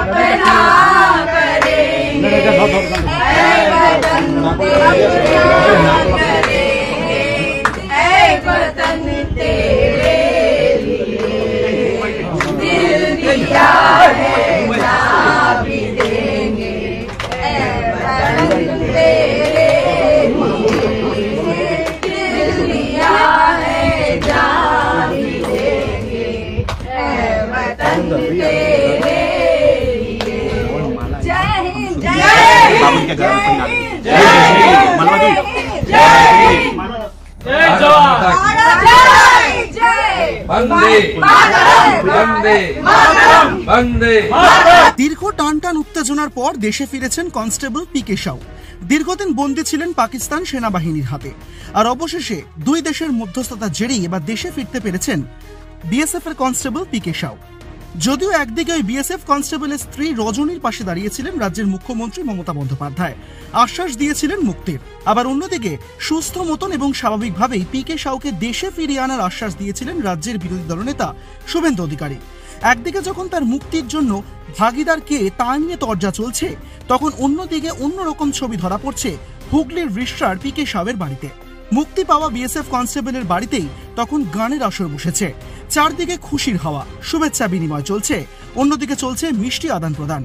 अपना करेंगे, ऐ वतन तेरा करेंगे, ऐ वतन तेरे लिए दिल दिया है जान भी देंगे, ऐ वतन तेरे लिए दिल दिया है जान भी देंगे, ऐ वतन तेरे দীর্ঘ টানটান উত্তেজনার পর দেশে ফিরেছেন কনস্টেবল পিকে সাউ। দীর্ঘদিন বন্দী ছিলেন পাকিস্তান সেনাবাহিনীর হাতে, আর অবশেষে দুই দেশের মধ্যস্থতার জেরেই এবার দেশে ফিরতে পেরেছেন বিএসএফ এর কনস্টেবল পিকে সাউ। যদিও একদিকে ওই বিএসএফ কনস্টেবলের স্ত্রী রজনীর পাশে দাঁড়িয়েছিলেন রাজ্যের মুখ্যমন্ত্রী মমতা বন্দ্যোপাধ্যায়, আশ্বাস দিয়েছিলেন মুক্তির। আবার অন্যদিকে সুস্থ মতন এবং স্বাভাবিকভাবেই পিকে সাউকে দেশে ফিরিয়ে আনার আশ্বাস দিয়েছিলেন রাজ্যের বিরোধী দলনেতা শুভেন্দু অধিকারী। একদিকে যখন তার মুক্তির জন্য ভাগিদার কে তা নিয়ে তরজা চলছে, তখন অন্যদিকে অন্যরকম ছবি ধরা পড়ছে হুগলির রিষড়ার পিকে সাউয়ের বাড়িতে। মুক্তি পাওয়া বিএসএফ কনস্টেবলের বাড়িতেই তখন গানের আসর বসেছে। চারদিকে খুশির হাওয়া, শুভেচ্ছা বিনিময় চলছে, অন্যদিকে চলছে মিষ্টি আদান প্রদান।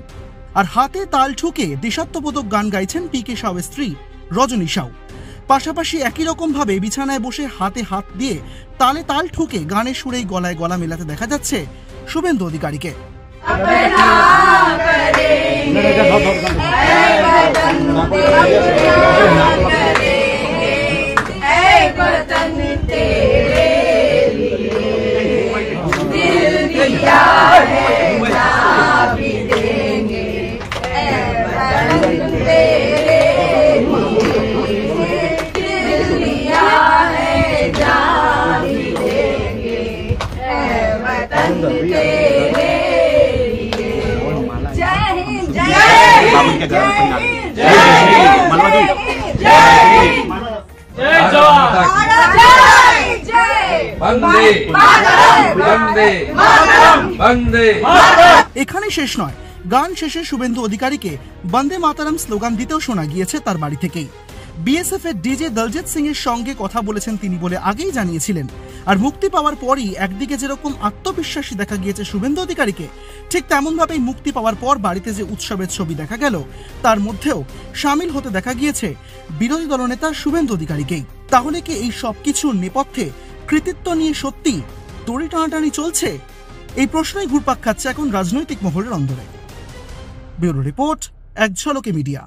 আর হাতে তাল ঠুকে দেশাত্মবোধক গান গাইছেন পিকে সাউয়ের স্ত্রী রজনী সাউ। পাশাপাশি একই রকম ভাবে বিছানায় বসে হাতে হাত দিয়ে তালে তাল ঠুকে গানের সুরেই গলায় গলা মেলাতে দেখা যাচ্ছে শুভেন্দু অধিকারীকে। এখানে শেষ নয়, গান শেষে শুভেন্দু অধিকারীকে বন্দে মাতারাম স্লোগান দিতেও শোনা গিয়েছে তার বাড়ি থেকেই। বিএসএফ এর ডিজে দলজিৎ সিং এর সঙ্গে কথা বলেছেন তিনি বলে আগেই জানিয়েছিলেন। আর মুক্তি পাওয়ার পরই একদিকে যেরকম আত্মবিশ্বাসী দেখা গিয়েছে শুভেন্দু অধিকারীকে, ঠিক তেমন ভাবেই মুক্তি পাওয়ার পর বাড়িতে যে উৎসবের ছবি দেখা গেল, তার মধ্যেও সামিল হতে দেখা গিয়েছে বিরোধী দলনেতা শুভেন্দু অধিকারীকেই। তাহলে কি এই সবকিছুর নেপথ্যে কৃতিত্ব নিয়ে সত্যি দড়ি টানাটানি চলছে? এই প্রশ্নই ঘুরপাক খাচ্ছে এখন রাজনৈতিক মহলের অন্দরে। ব্যুরো রিপোর্ট, এক ঝলকে মিডিয়া।